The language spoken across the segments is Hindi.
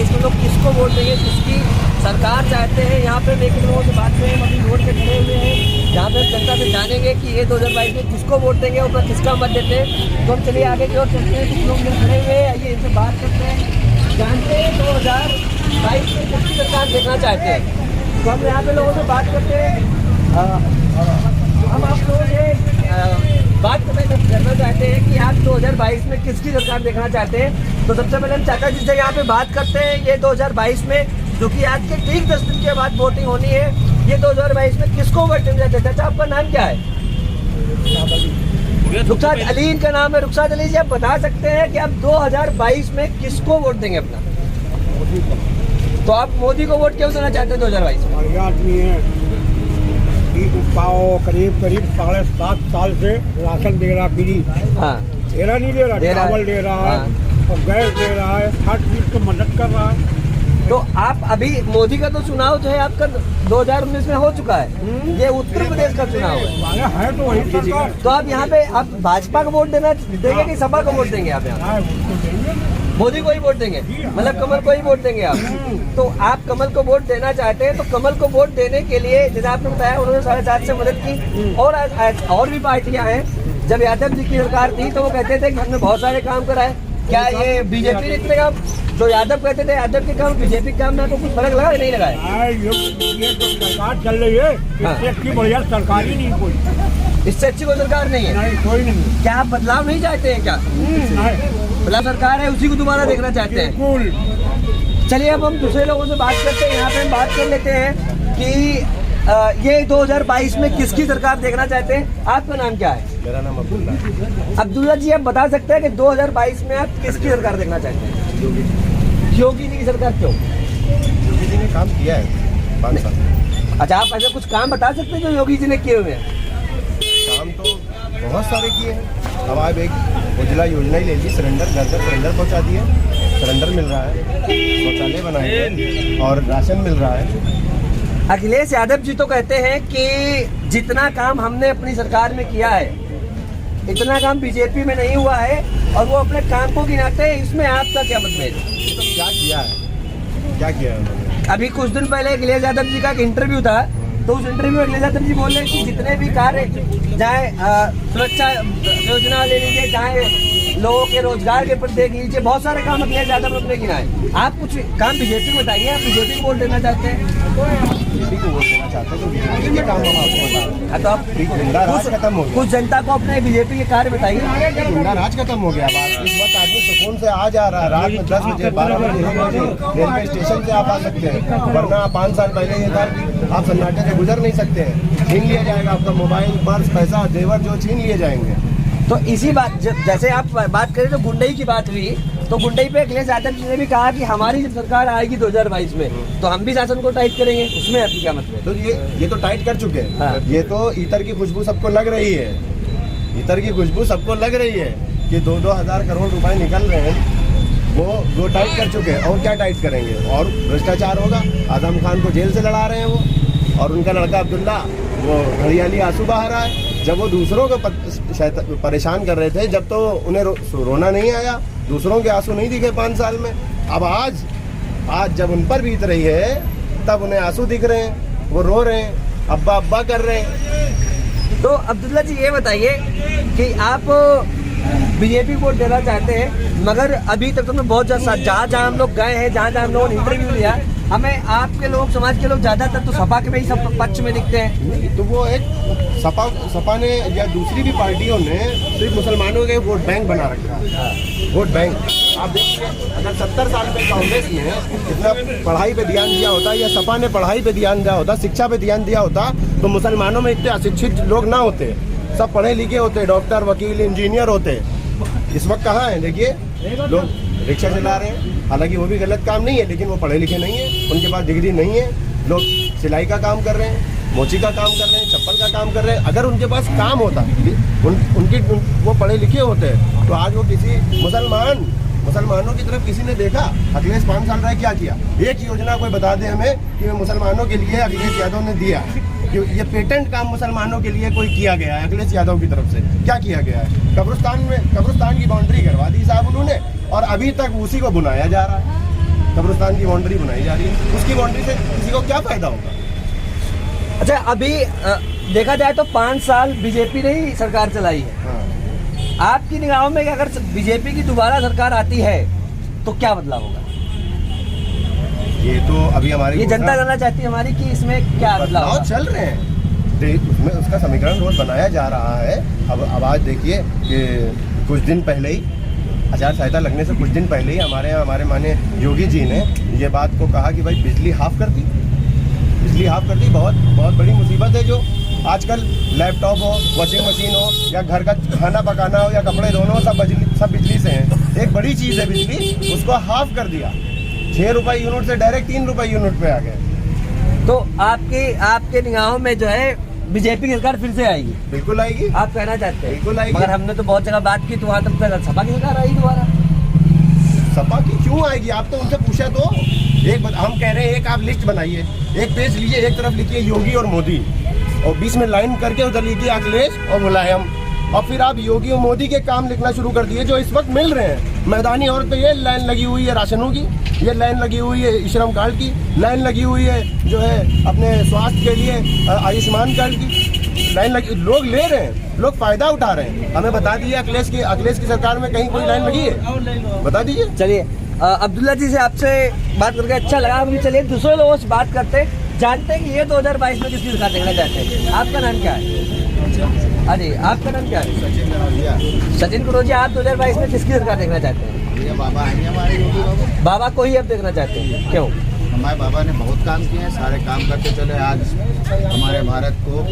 2022 में लोग किसको वोट देंगे, किसकी सरकार चाहते हैं। यहाँ पे एक लोगों से बात करें, हम अभी रोड पे खड़े हुए हैं जहाँ पे हम जनता से जानेंगे कि ये 2022 में किसको वोट देंगे और अपना किसका मत देते हैं। तो हम चलिए आगे की ओर चलते हैं। कुछ लोग इधर खड़े हुए हैं, आइए इनसे बात करते हैं, जानते हैं 2022 में किसकी सरकार देखना चाहते हैं। तो हम यहाँ पे लोगों से बात करते हैं। हम आप लोगों से बात करना चाहते हैं कि आप 2022 में किसकी सरकार देखना चाहते हैं। तो सबसे पहले हम चाचा जी से यहाँ पे बात करते हैं। ये 2022 में जो कि आज के ठीक 10 दिन के बाद वोटिंग होनी है, ये 2022 में किसको वोट देना चाहते हैं। चाचा आपका नाम क्या है? रुखसात अली इनका नाम है। रुखसात अली जी, आप बता सकते हैं कि आप 2022 में किसको वोट देंगे अपना? तो आप मोदी को वोट क्यों देना चाहते हैं 2022 में? बढ़िया आदमी है, करीब 7.5 साल से राशन दे रहा, फ्री दे रहा, नहीं दे रहा, चावल दे रहा है और गैस दे रहा है, हर चीज को मदद कर रहा है। तो आप अभी मोदी का तो चुनाव जो है आपका 2019 में हो चुका है, ये उत्तर प्रदेश का चुनाव है तो वही सरकार। तो आप यहाँ पे आप भाजपा को वोट देना देंगे कि सपा को वोट देंगे? आप यहाँ मोदी को ही वोट देंगे, मतलब कमल को ही वोट देंगे आप? तो आप कमल को वोट देना चाहते हैं, तो कमल को वोट देने के लिए जैसे आपने बताया उन्होंने 7.5 से मदद की और भी पार्टियां हैं। जब यादव जी की सरकार थी तो वो कहते थे कि हमने बहुत सारे काम कराए। क्या ये बीजेपी ने इतने काम जो यादव कहते थे यादव के काम बीजेपी के काम में तो कुछ फर्क लगा नहीं लगा है? ये तो सरकार चल रही है, इससे अच्छी बढ़िया सरकार ही नहीं कोई, इससे अच्छी कोई सरकार नहीं है। नहीं, कोई नहीं। क्या आप बदलाव नहीं चाहते हैं? क्या बदलाव सरकार है उसी को दोबारा देखना चाहते हैं? बिल्कुल। चलिए अब हम दूसरे लोगों से बात करते हैं। यहाँ पे हम बात कर लेते हैं कि ये 2022 में किसकी सरकार देखना चाहते हैं। आपका नाम क्या है? मेरा नाम अब्दुल्ला है। अब्दुल्ला जी, आप बता सकते हैं कि 2022 में आप किसकी सरकार देखना चाहते हैं? योगी जी की सरकार। क्यों? योगी जी ने काम किया है 5 साल। अच्छा, आप ऐसे कुछ काम बता सकते हैं जो योगी जी ने किए हुए हैं? काम तो बहुत सारे किए हैं। अब आप एक उज्ज्वला योजना ही ले लीजिए, सिलेंडर घर तक सिलेंडर पहुँचा दिए, सिलेंडर मिल रहा है, शौचालय बनाए हैं और राशन मिल रहा है। अखिलेश यादव जी तो कहते हैं कि जितना काम हमने अपनी सरकार में किया है इतना काम बीजेपी में नहीं हुआ है और वो अपने काम को गिनाते हैं। इसमें आपका क्या मतलब है? तो क्या किया है, क्या किया है उन्होंने? अभी कुछ दिन पहले अखिलेश यादव जी का एक इंटरव्यू था, तो उस इंटरव्यू में अखिलेश यादव जी बोल रहे हैं कि जितने भी कार्य चाहे सुरक्षा योजना ले लीजिए, चाहे लोगों के रोजगार के ऊपर देख लीजिए, बहुत सारे काम अखिलेश यादव ने गिनाए। आप कुछ काम बीजेपी को बताइए, आप बीजेपी को वोट देना चाहते हैं? बीजेपी को वोट देना चाहते हैं तो बीजेपी के काम हम आपको बता। तो आप गुंडा राज खत्म हो गया, कुछ जनता को अपने बीजेपी के कार्य बताइए। गुंडा राज खत्म हो गया। इस वक्त आदमी सुकून से आ जा रहा है, रात में 10 बजे 12 बजे 1 बजे रेलवे स्टेशन से आप आ सकते हैं, वरना 5 साल पहले ये था कि आप सन्नाटे से गुजर नहीं सकते हैं, छीन लिया जाएगा आपका मोबाइल, पर्स, पैसा, जेवर जो छीन लिए जाएंगे। तो इसी बात जैसे आप बात करें तो गुंडई की बात हुई, तो गुंडई पे अखिलेश यादव जी ने भी कहा कि हमारी जब सरकार आएगी 2022 में तो हम भी शासन को टाइट करेंगे। उसमें आपकी क्या मतलब है? तो ये तो टाइट कर चुके हैं। हाँ। ये तो इतर की खुशबू सबको लग रही है, इतर की खुशबू सबको लग रही है कि 2-2 हज़ार करोड़ रुपए निकल रहे हैं, वो टाइट कर चुके हैं। और क्या टाइट करेंगे? और भ्रष्टाचार होगा। आजम खान को जेल से लड़ा रहे हैं वो, और उनका लड़का अब्दुल्ला वो घड़ियाली आंसू बहा रहा है। जब वो दूसरों को परेशान कर रहे थे, जब तो उन्हें रोना नहीं आया, दूसरों के आंसू नहीं दिखे 5 साल में। अब आज जब उन पर बीत रही है तब उन्हें आंसू दिख रहे हैं, वो रो रहे हैं, अब्बा अब्बा कर रहे हैं। तो अब्दुल्ला जी ये बताइए कि आप बीजेपी को वोट देना चाहते हैं, मगर अभी तक तो बहुत जहाँ हम लोग गए हैं, जहाँ हम लोगों ने इंटरव्यू लिया, हमें आपके लोग समाज के लोग ज्यादातर तो सपा के में ही सब पक्ष में दिखते हैं। तो वो एक सपा ने या दूसरी भी पार्टियों ने सिर्फ मुसलमानों के वोट बैंक बना रखा है। वोट बैंक आप देखिए, अगर 70 साल में कांग्रेस ने इतना पढ़ाई पे ध्यान दिया होता या सपा ने पढ़ाई पे ध्यान दिया होता, शिक्षा पे ध्यान दिया होता, तो मुसलमानों में इतने अशिक्षित लोग ना होते, सब पढ़े लिखे होते, डॉक्टर, वकील, इंजीनियर होते। इस वक्त कहाँ है? देखिए, लोग रिक्शा चला रहे हैं, हालांकि वो भी गलत काम नहीं है, लेकिन वो पढ़े लिखे नहीं है, उनके पास डिग्री नहीं है। लोग सिलाई का काम कर रहे हैं, मोची का काम कर रहे हैं, चप्पल का काम कर रहे हैं। अगर उनके पास काम होता, वो पढ़े लिखे होते, तो आज वो किसी मुसलमानों की तरफ किसी ने देखा? अखिलेश 5 साल रहे, क्या किया? एक योजना कोई बता दे हमें कि मुसलमानों के लिए अखिलेश यादव ने दिया, ये पेटेंट काम मुसलमानों के लिए कोई किया गया है अखिलेश यादव की तरफ से? क्या किया गया है? कब्रिस्तान की बाउंड्री करवा दी साहब उन्होंने, और अभी तक उसी को बुनाया जा रहा है। कब्रिस्तान की बाउंड्री बनाई जा रही है, उसकी बाउंड्री से किसी को क्या फायदा होगा? अच्छा, अभी देखा जाए तो 5 साल बीजेपी ने ही सरकार चलाई है। हाँ। आपकी निगाहों में अगर बीजेपी की दोबारा सरकार आती है तो क्या बदलाव होगा? ये तो अभी हमारी ये जनता जानना चाहती है हमारी कि इसमें क्या बदलाव होगा? चल रहे हैं, उसमें उसका समीकरण रोज बनाया जा रहा है। अब आज देखिए कि कुछ दिन पहले ही आचार संहिता लगने से कुछ दिन पहले ही हमारे यहाँ हमारे माननीय योगी जी ने ये बात को कहा कि भाई बिजली हाफ कर दी। बहुत बहुत बड़ी मुसीबत है जो आजकल लैपटॉप हो, वॉशिंग मशीन हो या घर का खाना पकाना हो या कपड़े धोना हो, सब बिजली से है। एक बड़ी चीज़ है बिजली, उसको हाफ कर दिया। 6 रुपये यूनिट से डायरेक्ट 3 रुपये यूनिट पे आ गए। तो आपके निगाहों में जो है बीजेपी की सरकार फिर से आएगी? बिल्कुल आएगी। आप कहना चाहते हैं? बिल्कुल आएगी। मगर हमने तो बहुत जगह बात की तो वहाँ तक सपा की सरकार आएगी दोबारा। सपा की क्यों आएगी? आप तो उनसे पूछा तो हम कह रहे हैं एक आप लिस्ट बनाइए, एक पेज लीजिए, एक तरफ लिखिए योगी और मोदी और बीच में लाइन करके उधर लिखिए अखिलेश और मुलायम, और फिर आप योगी और मोदी के काम लिखना शुरू कर दिए जो इस वक्त मिल रहे हैं। मैदानी औरत पे ये लाइन लगी हुई है राशनों की, ये लाइन लगी हुई है श्रम कार्ड की, लाइन लगी हुई है जो है अपने स्वास्थ्य के लिए आयुष्मान कार्ड की लाइन लगी। लोग ले रहे हैं, लोग फायदा उठा रहे हैं। हमें बता दीजिए अखिलेश की सरकार में कहीं कोई लाइन लगी है? बता दीजिए। चलिए अब्दुल्ला जी से आपसे बात करके अच्छा लगा। हम चलिए दूसरे लोगों से बात करते हैं, जानते हैं कि ये 2022 में किसकी सरकार देखना चाहते हैं। आपका नाम क्या है? अरे आपका नाम क्या है? सचिन कनौजिया। आप 2022 में किसकी सरकार देखना चाहते हैं? बाबा है हमारे योगी बाबा। बाबा को ही अब देखना चाहते हैं, क्यों? हमारे बाबा ने बहुत काम किए हैं, सारे काम करते चले। आज हमारे भारत को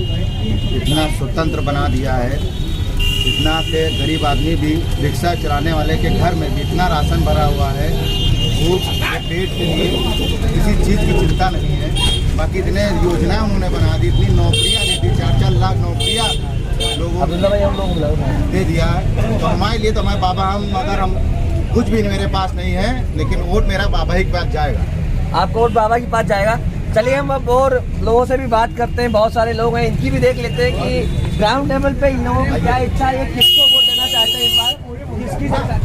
इतना स्वतंत्र बना दिया है, इतना के गरीब आदमी भी रिक्शा चलाने वाले के घर में भी इतना राशन भरा हुआ है, भूख पेट के लिए किसी चीज़ की चिंता नहीं है। बाकी इतने योजनाएं उन्होंने बना दी, इतनी नौकरियां दे दी, 4-4 लाख नौकरियां लोगों को दे दिया है। तो हमारे लिए तो हमारे बाबा, हम कुछ भी मेरे पास नहीं है, लेकिन वोट मेरा बाबा ही के पास जाएगा। आपका वोट बाबा के पास जाएगा। चलिए हम अब और लोगों से भी बात करते हैं, बहुत सारे लोग हैं, इनकी भी देख लेते हैं कि ग्राउंड लेवल पे इन लोगों की क्या इच्छा है, किसको वोट देना चाहते हैं इस बार,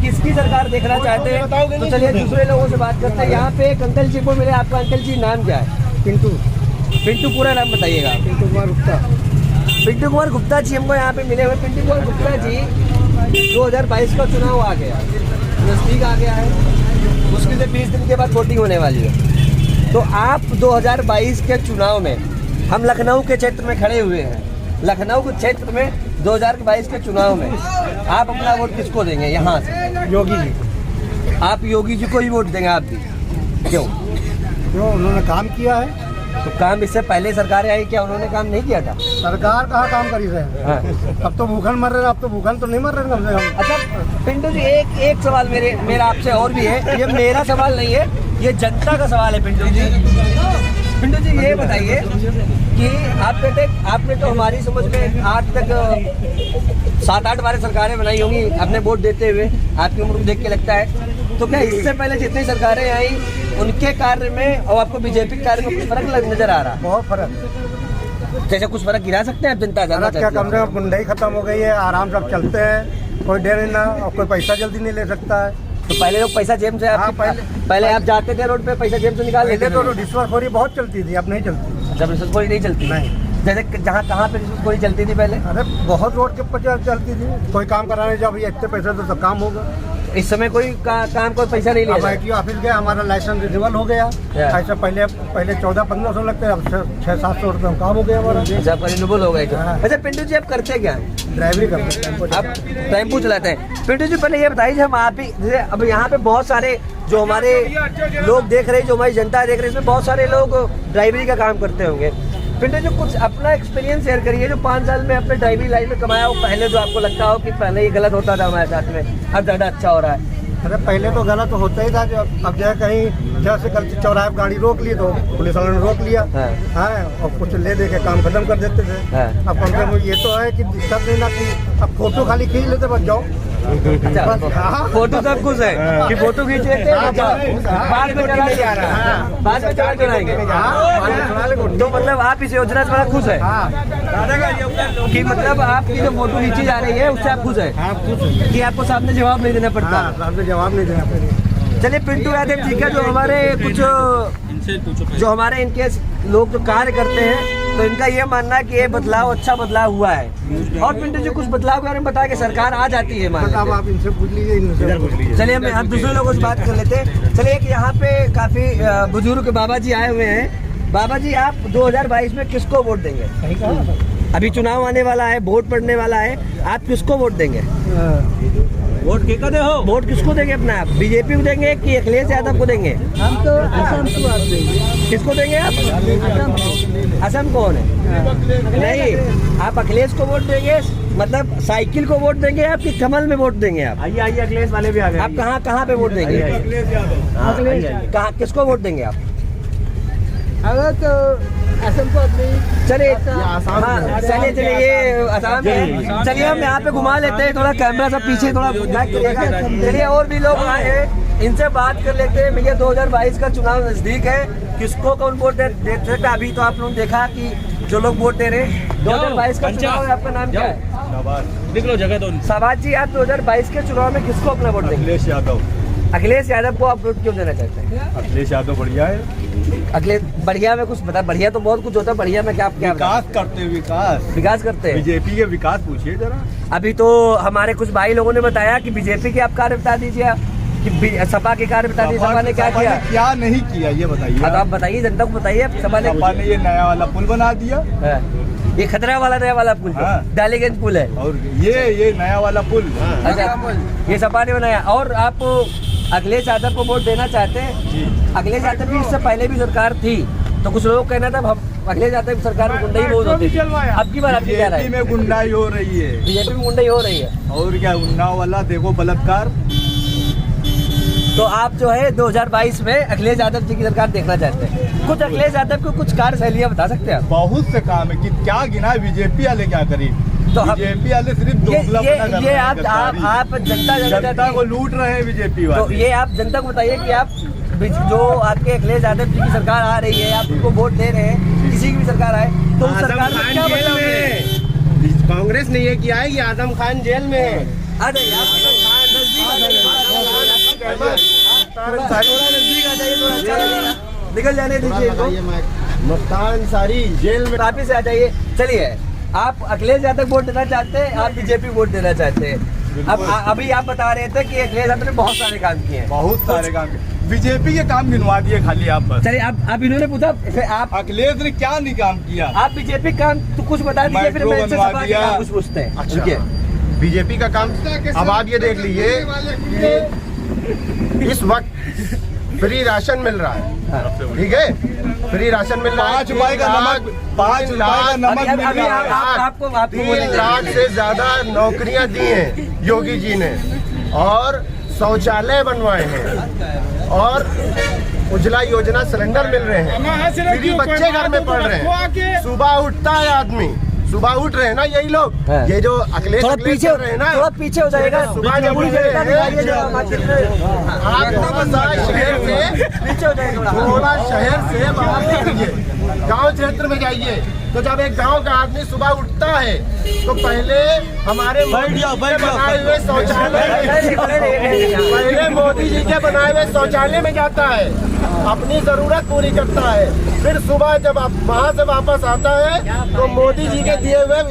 किसकी सरकार देखना चाहते हैं। तो चलिए दूसरे लोगों से बात करते हैं। यहाँ पे एक अंकल जी को मिले। आपका अंकल जी नाम क्या है? पिंटू पूरा नाम बताइएगा। पिंटू कुमार गुप्ता जी हमको यहाँ पे मिले हुए। पिंटू कुमार गुप्ता जी, 2022 का चुनाव आ गया, नजदीक आ गया है, मुश्किल से 20 दिन के बाद वोटिंग होने वाली है। तो आप 2022 के चुनाव में, हम लखनऊ के क्षेत्र में खड़े हुए हैं, लखनऊ के क्षेत्र में 2022 के चुनाव में आप अपना वोट किसको देंगे? यहाँ से योगी जी। आप योगी जी को ही वोट देंगे? आप भी क्यों? उन्होंने काम किया है। तो काम इससे पहले सरकारें आई, क्या उन्होंने काम नहीं किया था? सरकार कहाँ काम करी रहे? हाँ। अब तो भूखन मर रहे हैं, अब तो भूखन तो नहीं मर रहे कम से कम। अच्छा पिंटू जी, एक सवाल मेरा आपसे और भी है। ये मेरा सवाल नहीं है, ये जनता का सवाल है। पिंटू जी ये बताइए कि आप कहते, आपने तो हमारी समझ में आज तक 7-8 बार सरकारें बनाई होंगी अपने वोट देते हुए, आपकी उम्र को देख के लगता है। तो क्या इससे पहले जितनी सरकारें आई उनके कार्य में और आपको बीजेपी के कार्य में कुछ फर्क नजर आ रहा? बहुत फर्क। जैसे कुछ फर्क गिरा सकते हैं आप? जनता जानना क्या कम से कम गुंडाई खत्म हो गई है, आराम से अब चलते हैं, कोई डर ना, और कोई पैसा जल्दी नहीं ले सकता है। तो पहले लोग पैसा जेब से, पहले आप जाते थे रोड पे, पैसा जेब से निकाल लेते थे। तो रिश्वतखोरी बहुत चलती थी, अब नहीं चलती। जब रिश्वतखोरी नहीं चलती? नहीं। जैसे कहाँ पे रिश्वतखोरी चलती थी पहले? अरे बहुत रोड के ऊपर चलती थी। कोई काम कराने जब ये इतने पैसे तो सब काम होगा। इस समय कोई काम कोई पैसा नहीं लिया। ITO ऑफिस गया, हमारा लाइसेंस रिन्यूअल हो गया। ऐसा पहले 1400-1500 लगते, अब 600-700 रुपये में काम हो गया हमारा। जब रिन्यूअल हो गए। अच्छा पिंटू जी, आप करते क्या? ड्राइवरी करते हैं। आप टेम्पो चलाते हैं। पिंटू जी पहले ये बताइए, हम आप ही जैसे अब यहाँ पे बहुत सारे जो हमारे लोग देख रहे हैं, जो हमारी जनता देख रही है, इसमें बहुत सारे लोग ड्राइवरी का काम करते होंगे। पिंटू जी कुछ अपना एक्सपीरियंस शेयर करिए, जो 5 साल में अपने ड्राइवरी लाइफ में कमाया हो। पहले जो आपको लगता हो कि पहले ये गलत होता था हमारे साथ में, अब ज़्यादा अच्छा हो रहा है। अरे पहले तो गलत तो होता ही था। जो अब जो है कहीं जैसे गलती चौराहे पर गाड़ी रोक ली तो पुलिस वालों ने रोक लिया है, और कुछ ले दे के काम खत्म कर देते थे। अब कम से कम ये तो है कि दिक्कत नहीं ना कि अब फोटो खाली खींच लेते बस जाओ। अच्छा, फोटो सब कुछ है कि फोटो खींच लेते हैं, बाद में चला जा रहा है, बाद में चला चलाएंगे। तो मतलब आप इस योजना से बड़ा खुश है कि मतलब आपकी जो फोटो खींची जा रही है उससे आप खुश है कि आपको सामने जवाब नहीं देना पड़ता? सामने जवाब नहीं देना पड़ेगा। चलिए पिंटू यादव जी का जो हमारे कुछ जो हमारे इनके लोग जो कार्य करते हैं, तो इनका ये मानना है कि ये बदलाव अच्छा बदलाव हुआ है। और पिंटू जी कुछ बदलाव के बारे में बताया कि सरकार आ जाती है, अब आप इनसे पूछ लीजिए, इनसे पूछ लीजिए। चलिए हम दूसरे लोगों से बात कर लेते हैं। चलिए एक यहाँ पे काफी बुजुर्ग बाबा जी आए हुए हैं। बाबा जी, आप 2022 में किसको वोट देंगे? अभी चुनाव आने वाला है, वोट पड़ने वाला है, आप किसको वोट देंगे? वोट किसको दे हो? वोट किसको देंगे अपना? आप बीजेपी को देंगे कि अखिलेश यादव को देंगे? हम तो असम को आप देंगे। किसको देंगे आप? असम कौन है? नहीं, आप अखिलेश को वोट देंगे, मतलब साइकिल को वोट देंगे आप कि कमल में वोट देंगे? आप आइए आइए, अखिलेश वाले भी आ गए। आप कहाँ पे वोट देंगे? कहाँ किसको वोट देंगे आप? अगर तो असम को अपनी चलिए हाँ, चलिए ये आसाम है। चलिए हम यहाँ पे घुमा लेते हैं, थोड़ा कैमरा सब पीछे थोड़ा बैक करिएगा। चलिए और भी लोग आए हैं, इनसे बात कर लेते हैं। भैया 2022 का चुनाव नजदीक है, किसको कौन वोट दे सकता है? अभी तो आप लोग देखा कि जो लोग वोट दे रहे हैं। 2022 का चुनाव है, आपका नाम क्या है? निकलो जगह तो शाबाश जी, आप 2022 के चुनाव में किसको अपना वोट देंगे? अखिलेश यादव। अखिलेश यादव को आप वोट क्यों देना चाहते हैं? अखिलेश यादव बढ़िया है। अखिलेश बढ़िया में कुछ बता, बढ़िया तो बहुत कुछ होता है, बढ़िया में क्या विकास करते हैं, विकास करते हैं। बीजेपी के विकास पूछिए जरा। अभी तो हमारे कुछ भाई लोगों ने बताया कि बीजेपी के आप कार्य बता दीजिए, कि सपा के कार्य बता दीजिए। सपा ने क्या किया? क्या नहीं किया ये बताइए। तो आप बताइए, जनता को बताइए। सपा ने ये नया वाला पुल बना दिया, ये खतरा वाला नया वाला पुल, डालीगंज पुल है, और ये नया वाला पुल। अच्छा, ये सपा ने बनाया। और आप अखिलेश यादव को वोट देना चाहते हैं? अखिलेश यादव की इससे पहले भी सरकार थी, तो कुछ लोग कहना था अखिलेश यादव की सरकार में गुंडाई बहुत होती थी। अब की बार आपकी क्या राय? में गुंडाई हो रही है, बीजेपी में गुंडाई हो रही है। और क्या, उन्नाव वाला देखो बलात्कार। तो आप जो है 2022 में अखिलेश यादव जी की सरकार देखना चाहते हैं। कुछ अखिलेश यादव को कुछ कार्यशैलियाँ बता सकते हैं आप? बहुत से काम है कि क्या गिना है बीजेपी वाले, क्या करी? तो बीजेपी वाले सिर्फ ये आप जनता को लूट रहे हैं बीजेपी वाले। तो ये आप जनता को बताइए कि आप जो आपके अखिलेश यादव जी की सरकार आ रही है, आप उनको वोट दे रहे हैं, किसी की भी सरकार आए, तो उस सरकार में क्या बदलाव है? कांग्रेस ने ये किया है कि आजम खान जेल में है। अरे यार, नजदीक आ जाइए, थोड़ा अच्छा लगेगा। निकल जाने दीजिए इनको। मुफ्तार अंसारी जेल में। वापिस आ जाइए। चलिए, आप अखिलेश यादव वोट देना चाहते हैं, आप बीजेपी वोट देना चाहते हैं? अब अभी आप बता रहे थे कि अखिलेश यादव ने बहुत सारे काम किए हैं। बहुत सारे काम किए, बीजेपी के काम गिनवा दिए खाली आप बस। चलिए, आप इन्होंने पूछा आप अखिलेश ने क्या नहीं काम किया? आप बीजेपी काम तो कुछ बता दीजिए, फिर मैं इनसे सवाल का कुछ पूछते हैं। अच्छा, बीजेपी का काम अब आप ये देख लीजिए, इस वक्त फ्री राशन मिल रहा है, ठीक है? फ्री राशन मिल रहा है, 5 रुपए का नमक, 5 रुपए का नमक मिल रहा है। आपको 3 लाख से ज्यादा नौकरियां दी हैं योगी जी ने, और शौचालय बनवाए हैं, और उज्ज्वला योजना सिलेंडर मिल रहे हैं, फ्री बच्चे घर में पढ़ रहे हैं। सुबह उठता है आदमी, सुबह उठ रहे हैं ना यही लोग, ये जो अखिलेश पीछे कर रहे हैं ना, थोड़ा पीछे हो जाएगा। सुबह जब उठ रहे हैं, शहर से पीछे हो जाएगा, थोड़ा शहर से बाहर निकलिए, गांव क्षेत्र में जाइए, तो जब एक गांव का आदमी सुबह उठता है तो पहले हमारे मोदी जी के बनाए हुए शौचालय, पहले मोदी जी के बनाए हुए शौचालय में जाता है, अपनी जरूरत पूरी करता है, फिर सुबह जब वहाँ से वापस आता है तो मोदी जी के दिए हुए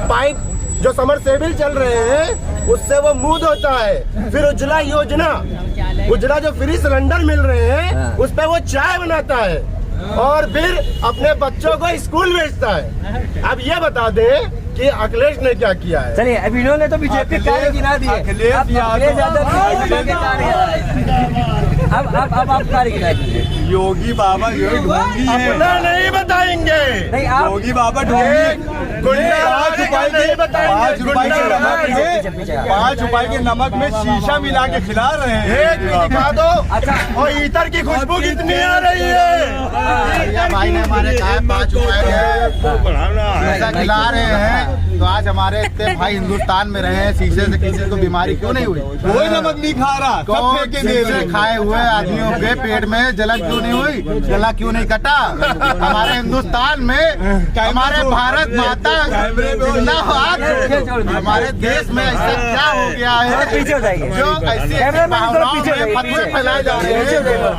पाइप जो समरसेबिल चल रहे हैं उससे वो मुंह धोता है। फिर उज्ज्वला योजना, उज्ज्वला जो फ्री सिलेंडर मिल रहे हैं उस पर वो चाय बनाता है, और फिर अपने बच्चों को स्कूल भेजता है। अब ये बता दें कि अखिलेश ने क्या किया है। चलिए, अब इन्होंने तो बीजेपी कार्य गिना दिए, अखिलेश यादव अब आप कार्य गिना दीजिए। योगी बाबा जो ढोंगी है, अपना नहीं बताएंगे, नहीं आप योगी बाबा ढोंगी। 5 रुपए के नमक में शीशा मिला के खिला रहे हैं। एक भी दिखा दो। अच्छा, और ईतर की खुशबू कितनी आ रही है। भाई ने हमारे कहा 5 रुपए खिला रहे हैं, तो आज हमारे इतने भाई हिंदुस्तान में रहे हैं, शीशे से किसी को बीमारी क्यों नहीं हुई? कोई नमक नहीं खा रहा, सब फेंके दे शीशे रहे। खाए हुए आदमियों के पेट में जलन क्यों नहीं हुई? गला क्यों नहीं कटा? हमारे हिंदुस्तान में, हमारे भारत माता जिंदाबाद, हमारे देश में ऐसा क्या हो गया है पीछे हो जाइए। जो ऐसी भावनाओं में फतवे फैलाए जा रहे हैं,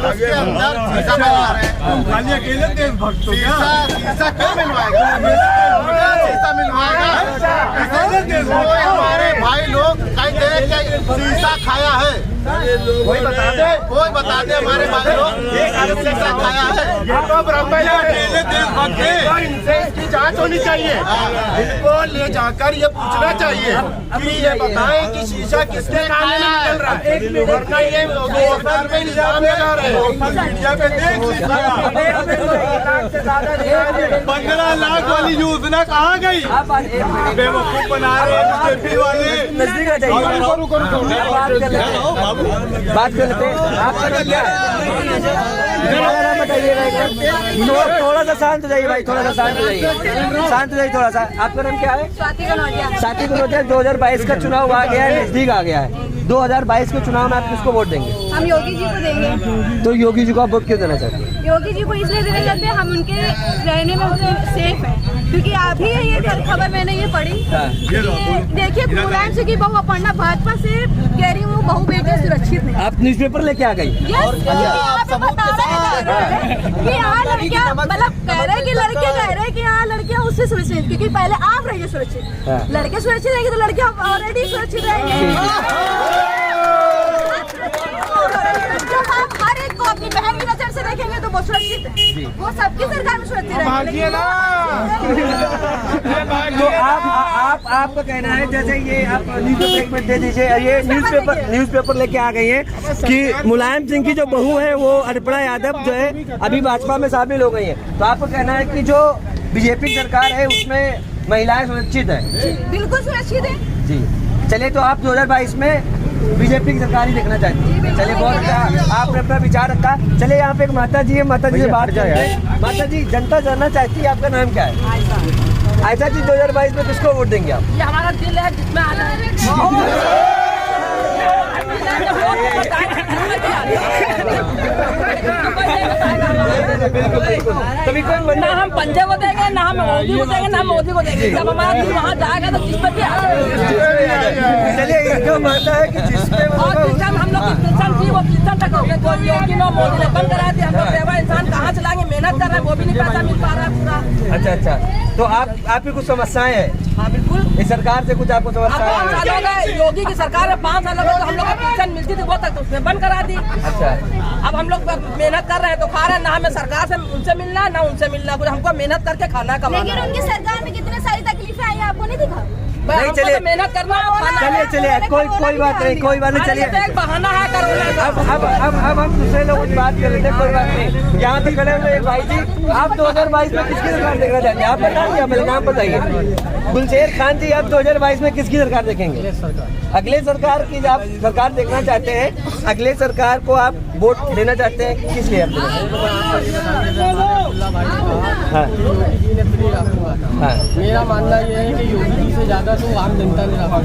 उसके अंदर शीशा मिलवा रहे हैं। खाली अकेले देशभक्त हो क्या? शीशा क्यों मिलवाएगा? शीशा मिलवाएगा? कोई हमारे भाई लोग कहीं देख के शीशा खाया है? कोई बता दे हमारे भाई लोग शीशा खाया है? ये तो अकेले देशभक्त है। इनसे इसकी जांच होनी चाहिए। इनको ले जाकर ये पूछना चाहिए कि ये बताएं कि शीशा किसके खाने में निकल रहा है, वरना ये दोपहर में इल्जाम लगा रहे हैं। मीडिया पे देख लीजिए, 15 लाख वाली योजना कहाँ गई? बेवकूफ बना रहे हैं बीजेपी वाले। नजदीक आ जाइए, बात कर लेते हैं। आपका नाम क्या है? बताइएगा एकदम। थोड़ा सा शांत हो जाइए भाई, थोड़ा सा शांत हो जाइए, शांत हो जाइए थोड़ा सा। आपका नाम क्या है? स्वाति कनौजिया। स्वाति कनौजिया। 2022 का चुनाव आ गया है, नजदीक आ गया है। 2022 के चुनाव में आप किसको वोट देंगे? हम योगी जी को देंगे। तो योगी जी को आप वोट क्यों देना चाहते हैं? योगी जी को इसलिए देना चाहते हैं, हम उनके रहने में उनसे सेफ है, क्योंकि अभी ये खबर मैंने ये पढ़ी कि देखिए मुलायम सिंह की बहू अपर्णा भाजपा से कह रही हूँ बहू बेटे सुरक्षित है। आप न्यूज़पेपर लेके आ गई? यहाँ पे बता रहे हैं कि यहाँ लड़कियाँ, मतलब कह रहे हैं कि लड़के कह रहे हैं कि यहाँ लड़कियाँ उससे सुरक्षित, क्योंकि पहले आप रहिए सुरक्षित, लड़के सुरक्षित रहेंगे तो लड़कियाँ ऑलरेडी सुरक्षित रहेंगे। जब आप हर एक को अपनी बहन की नजर से देखेंगे तो वो सुरक्षित है, वो सबकी सरकार में सुरक्षित रहेंगे। तो आपका कहना है, जैसे ये आप न्यूज़पेपर में दे दीजिए, ये न्यूज़पेपर लेके आ गई है कि मुलायम सिंह की जो बहू है वो अर्पणा यादव जो है अभी भाजपा में शामिल हो गई है। तो आपका कहना है कि जो बीजेपी सरकार है उसमें महिलाएं सुरक्षित है? बिल्कुल सुरक्षित है जी। चलिए, तो आप 2022 में बीजेपी की सरकार ही देखना चाहती है? चलिए, बहुत अच्छा, आपने अपना विचार रखा। चलिए, यहाँ पे एक माता जी है, माता जी से बात जाए। माता जी, जनता जानना चाहती है आपका नाम क्या है? आयशा जी, 2022 में किसको वोट देंगे आप? ये हमारा दिल है जिसमें आना है। कभी कोई ना हम पंजे को देंगे, ना हम मोदी को देंगे, ना हम मोदी को देंगे। जब हमारा दिल वहाँ जाएगा तो जिस पर भी चलिए, जो मानता है कि जिसमें और किसान हम लोग की किसान थी वो किसान तक हो गए, कोई योगी नो मोदी ने बंद करा दिया। हम लोग सेवा इंसान कहाँ चलाएंगे, मेहनत कर रहे हैं, वो भी नहीं पैसा मिल पा रहा है पूरा। अच्छा अच्छा, तो आपकी कुछ समस्याएं हैं? हाँ बिल्कुल। इस सरकार से कुछ आपको समस्याएं हैं? 5 साल हो गए योगी की सरकार है, 5 साल हो गए तो हम लोग को पेंशन मिलती थी वो तक तो उसने बंद करा दी। अच्छा, अब हम लोग मेहनत कर रहे हैं तो खा रहे हैं, ना हमें सरकार से उनसे मिलना ना उनसे मिलना, कुछ हमको मेहनत करके खाना कमाना। लेकिन उनकी सरकार में कितने सारी तकलीफें आई आपको नहीं दिखा? नहीं, चलिए मेहनत करना, चलिए कोई बात नहीं, कोई बात नहीं। चलिए, एक बहाना है करोना। अब हम दूसरे लोगों से बात कर लेते हैं, कोई बात नहीं। यहाँ पे खड़े हुए भाई जी, आप 2022 में किसकी सरकार देखना चाहते हैं? आप बता दिया, मेरा नाम बताइए। गुलशेर खान जी, आप 2022 में किसकी सरकार देखेंगे? अगले सरकार की आप सरकार देखना चाहते हैं? अगले सरकार को आप वोट देना चाहते हैं, किस लिए? मेरा मानना ये है कि योगी जी से ज्यादा तो आम जनता ने रखा।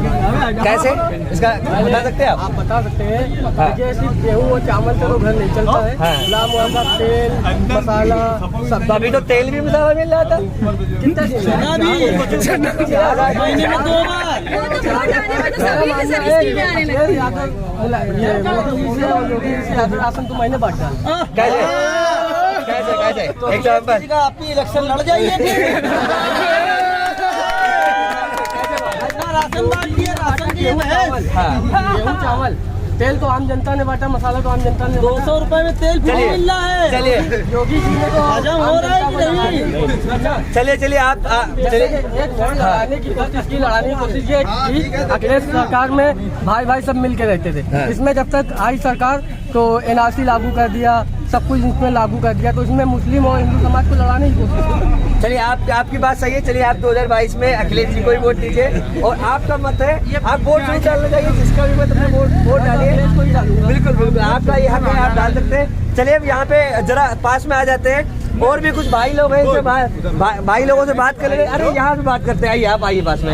कैसे, इसका बता सकते हैं आप बता सकते हैं? देखिए, सिर्फ गेहूँ और चावल से तो घर नहीं चलता है, गुलाम मोहम्मद, तेल मसाला सब। अभी तो तेल भी मसाला मिल रहा था, कितना महीने में 2 बार राशन तो मैंने बांट डाला। कैसे एग्जाम्पल आपकी इलेक्शन लड़ जाइए। राशन बांट दिया, राशन गेहूँ चावल, तेल तो आम जनता ने बांटा, मसाला तो आम जनता ने। 200 रुपए में तेल फ्री मिल रहा है। चलिए, योगी जी ने तो हजम हो रहा है कि नहीं? चलिए आप चलिए, एक लड़ाने की कोशिश की, लड़ाने की कोशिश ये की। अखिलेश सरकार में भाई सब मिल के रहते थे। इसमें जब तक आई सरकार तो NRC लागू कर दिया, सब कुछ इसमें लागू कर दिया, तो इसमें मुस्लिम और हिंदू समाज को लड़ाने की कोशिश की। चलिए आपकी बात सही है। चलिए आप 2022 में अखिलेश जी को ही वोट दीजिए और आपका मत है, आप वोट नहीं डालना चाहिए, जिसका भी मत अपने वोट डालिए। बिल्कुल बिल्कुल आपका ये हक है, आप डाल सकते हैं। चलिए अब यहाँ पे जरा पास में आ जाते हैं, और भी कुछ भाई लोग हैं, इनसे भाई लोगों से बात कर लेंगे। अरे यहाँ से बात करते हैं, आइए आप आइए पास में।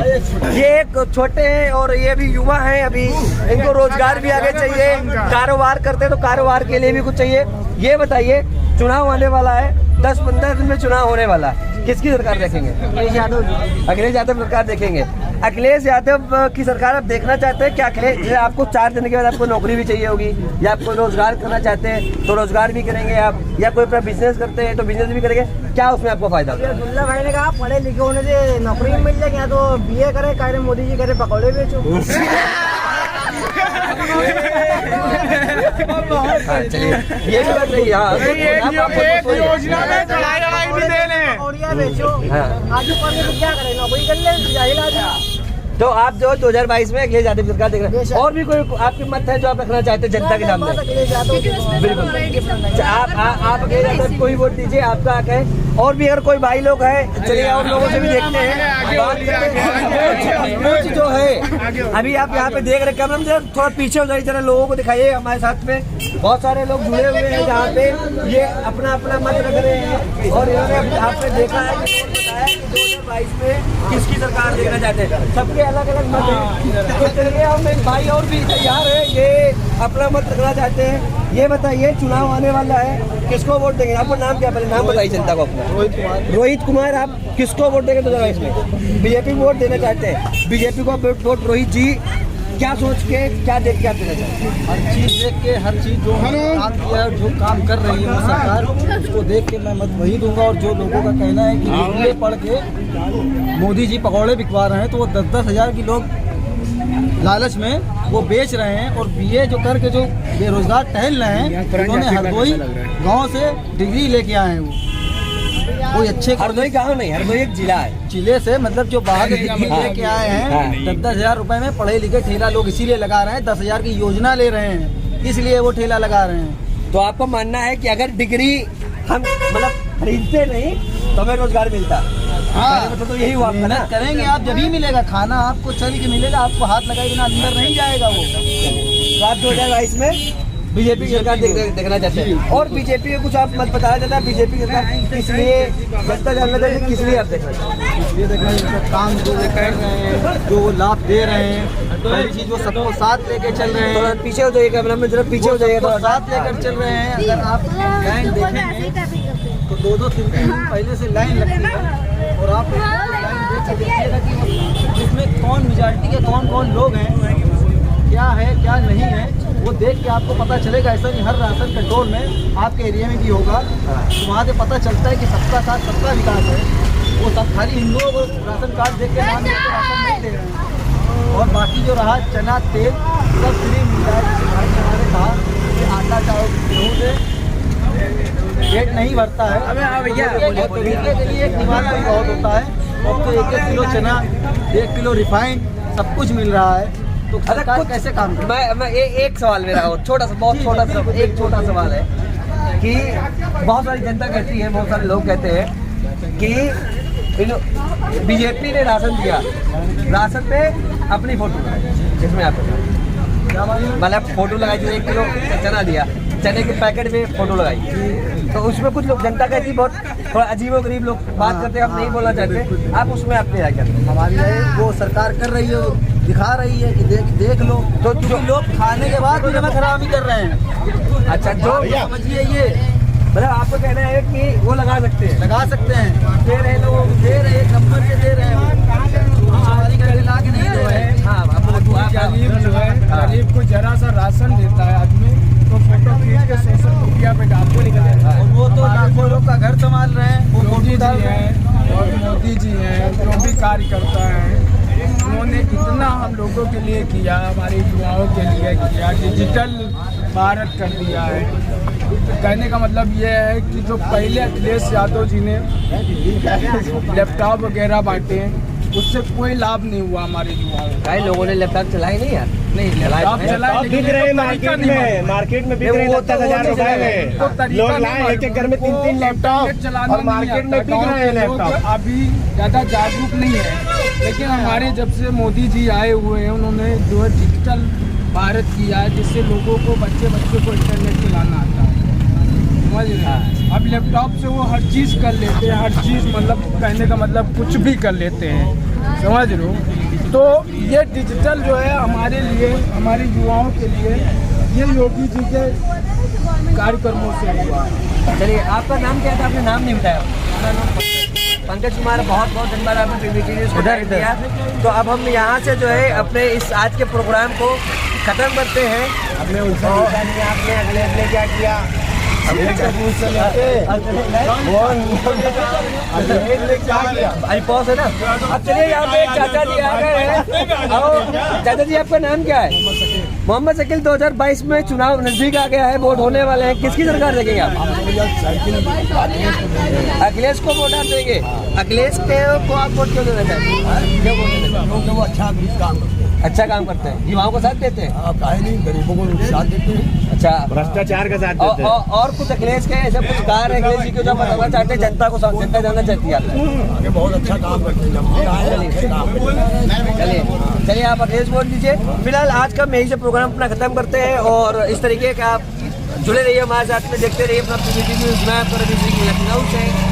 ये एक छोटे हैं और ये भी युवा हैं, अभी इनको रोजगार भी आगे चाहिए, कारोबार करते हैं तो कारोबार के लिए भी कुछ चाहिए। ये बताइए, चुनाव आने वाला है, 10-15 दिन में चुनाव होने वाला है, किसकी सरकार देखेंगे? अखिलेश यादव सरकार देखेंगे। अखिलेश यादव की सरकार आप देखना चाहते हैं क्या? अखिलेश आपको 4 दिन के बाद आपको नौकरी भी चाहिए होगी, या आपको रोजगार करना चाहते हैं तो रोजगार भी करेंगे आप, या कोई अपना बिजनेस करते हैं तो बिजनेस भी करेंगे, क्या उसमें आपको फायदा होगा? अब्दुल्ला भाई ने कहा पढ़े लिखे होने से नौकरी मिल जाएगी, या तो BA करे, कह रहे मोदी जी करे पकौड़े बेचो। चलिए ये भी बात सही है। योजना में कढ़ाई भी दे लें, बेचो। आगे पढ़ने को क्या करें, नौकरी कर ले, जाहिल आदमी। तो आप जो 2022 में अखिलेश यादव सरकार देख रहे हैं, और भी कोई आपकी मत है जो आप रखना चाहते हैं जनता के सामने? बिल्कुल आप अखिलेश यादव को ही वोट दीजिए, आपका हक है। और भी अगर कोई भाई लोग हैं, चलिए और लोगों से भी देखते हैं, बात करते हैं। कुछ जो है अभी आप यहाँ पे देख रहे, कैमरा में थोड़ा पीछे हो जाइए, जरा लोगों को दिखाइए। हमारे साथ में बहुत सारे लोग जुड़े हुए हैं जहाँ पे ये अपना अपना मत रख रहे हैं, और इन्होंने आपने देखा है कि 2022 में किसकी सरकार देखना चाहते हैं, सबके अलग अलग मत है। तो चलिए हम एक भाई और भी तैयार है, ये अपना मत रखना चाहते हैं। ये बताइए, चुनाव आने वाला है, किसको वोट देंगे? आपका नाम क्या, पहले नाम बताइए जनता को अपना। रोहित कुमार। आप किसको वोट देंगे 2022 में? बीजेपी वोट देना चाहते हैं। बीजेपी को वोट रोहित जी, क्या सोच के, क्या देख के आप देना चाहते हैं? हर चीज देख के, हर चीज जो काम किया है, जो काम कर रही है सरकार, उसको देख के मैं मत वही दूंगा। और जो लोगों का कहना है कि BA पढ़ के मोदी जी पकौड़े बिकवा रहे हैं, तो वो 10-10 हज़ार की लोग लालच में वो बेच रहे हैं, और BA जो करके जो बेरोजगार टहल रहे हैं, उन्होंने हरदोई गांव से डिग्री लेके आए हैं। वो अच्छे हरदोई गाँव नहीं, हरदोई एक जिला है, जिले से, मतलब जो बाहर से डिग्री लेके आए हैं, 10-10 हज़ार रुपए में पढ़े लिखे ठेला लोग इसीलिए लगा रहे हैं, 10 हज़ार की योजना ले रहे हैं, इसलिए वो ठेला लगा रहे हैं। तो आपका मानना है कि अगर डिग्री हम मतलब खरीदते नहीं तो हमें रोजगार मिलता? हाँ, तो यही हुआ आपका ना? करेंगे आप, जब ही मिलेगा खाना आपको, चल के मिलेगा, आपको हाथ लगाए बिना अंदर नहीं जाएगा वो। तो आप 2022 में बीजेपी की सरकार देखना चाहते हैं, और बीजेपी के कुछ आप मत बताया जाता है, बीजेपी की सरकार किस लिए, जनता जानना चाहिए किस लिए आप देखना चाहते हैं? इसलिए देखना चाहिए काम जो कर रहे हैं, जो लाभ दे रहे हैं, पहली चीज वो सबको साथ लेके चल रहे हैं। तो पीछे हो जाइए, कैमरा में जरा पीछे हो जाइए, तो साथ लेकर चल रहे हैं। अगर आप लाइन देखेंगे तो 2-3 दिन पहले से लाइन लगती है, और आप लाइन देख के देखिएगा कि इसमें कौन मेजॉरिटी के कौन लोग हैं, क्या है क्या नहीं है, वो देख के आपको पता चलेगा। ऐसा नहीं हर राशन कंट्रोल में आपके एरिया में भी होगा, तो वहाँ से पता चलता है कि सबका साथ सबका विकास है। वो सब खाली हिंदुओं को राशन कार्ड देख के नाम देख के राशन नहीं दे रहे हैं, और बाकी जो रहा चना तेल सब फ्री मिल रहा है। भाई हमारे कहा कि आटा चावल से पेट नहीं भरता है, खरीदने के लिए एक दिमाग भी बहुत होता है। अब तो 1-1 किलो चना, 1 किलो रिफाइंड सब कुछ मिल रहा है, तो सरकार कैसे काम करे? मैं एक सवाल मेरा और छोटा सा, बहुत छोटा सा, एक छोटा सवाल है कि बहुत सारी जनता कहती है, बहुत सारे लोग कहते हैं कि बीजेपी ने राशन दिया, राशन पे अपनी फोटो लगाई, जिसमें आप मतलब फोटो लगाई, जो 1 किलो चना दिया, चने के पैकेट में फोटो लगाई, तो उसमें कुछ लोग जनता कहती बहुत थोड़ा अजीबोगरीब लोग बात करते हैं, हम नहीं बोलना चाहते, आप उसमें अपनी राय करते हैं? हमारी राय वो सरकार कर रही है, दिखा रही है कि देख लो, तो जो लोग खाने के बाद भी नमक हरामी कर रहे हैं। अच्छा, जो समझिए ये मतलब आपको कहना है कि वो लगा सकते हैं, दे रहे लोग, दे रहे नंबर से दे रहे हैं, हमारी घर ला के नहीं दे रहे हैं। हाँ, गरीब जो है, गरीब को जरा सा राशन देता है आदमी, तो फोटो खींच के सोशल मीडिया पे डालते निकल जाता है, और वो तो लाखों लोग का घर संभाल रहे हैं। वो मोदी जी हैं, और मोदी जी हैं जो भी कार्यकर्ता हैं, उन्होंने इतना हम लोगों के लिए किया, हमारे युवाओं के लिए किया, डिजिटल भारत कर दिया है। तो कहने का मतलब ये है कि जो पहले अखिलेश यादव जी ने लैपटॉप वगैरह बांटे, उससे कोई लाभ नहीं हुआ हमारे युवाओं को। कई लोगों ने लैपटॉप चलाई नहीं यार, नहीं लैपटॉप चलाए बिक रहे हैं मार्केट में बिक रहे हैं 10,000 रुपए में। लोग लाए एक एक घर में 3-3 लैपटॉप और मार्केट में बिक रहे हैं लैपटॉप। अभी ज़्यादा जागरूक नहीं है, लेकिन हमारे जब से मोदी जी आए हुए हैं उन्होंने जो है डिजिटल भारत किया है, जिससे लोगों को बच्चे को इंटरनेट चलाना आता है, समझ रहे हैं। अब लैपटॉप से वो हर चीज़ कर लेते हैं, हर चीज़ मतलब कहने का मतलब कुछ भी कर लेते हैं, समझ रहे हो। तो ये डिजिटल जो है हमारे लिए, हमारे युवाओं के लिए, ये योगी जी के कार्यक्रमों से हुआ है। चलिए, आपका नाम क्या था? आपने नाम नहीं बताया। पंकज कुमार, बहुत बहुत धन्यवाद आपने पीवीटी न्यूज़ को टाइम दिया। तो अब हम यहाँ से जो है अपने इस आज के प्रोग्राम को ख़त्म करते हैं। हमने उनसे पूछा नहीं आपने अगले क्या किया, हमने अरे पॉज है ना। अब चलिए, यहाँ पे एक चाचा जी आ गए हैं। और चाचा जी, आपका नाम क्या है? मोहम्मद शकील। 2022 में चुनाव नजदीक आ गया है, वोट होने वाले हैं, किसकी सरकार देखेंगे आप? अखिलेश को वोट आप देंगे? अखिलेश को आप वोट क्यों देना चाहते हैं? क्यों वोट देना? क्योंकि वो अच्छा काम करते हैं, युवाओं का साथ देते हैं। आप काहे नहीं, गरीबों को साथ देते हैं। अच्छा, भ्रष्टाचार का साथ देते हैं। और कुछ अखिलेश के ऐसे कुछ कार्य अखिलेश जी को जो बताना चाहते हैं, जनता जानना चाहती है आप? आगे बहुत अच्छा काम करते हैं। चलिए, आप अखिलेश वोट दीजिए। फिलहाल आज का हम यही से प्रोग्राम अपना खत्म करते हैं, और इस तरीके का आप जुड़े रहिए हमारे साथ में, देखते रहिए अपना पीवीटी न्यूज़। मैं आपका रवि सिंह लखनऊ से।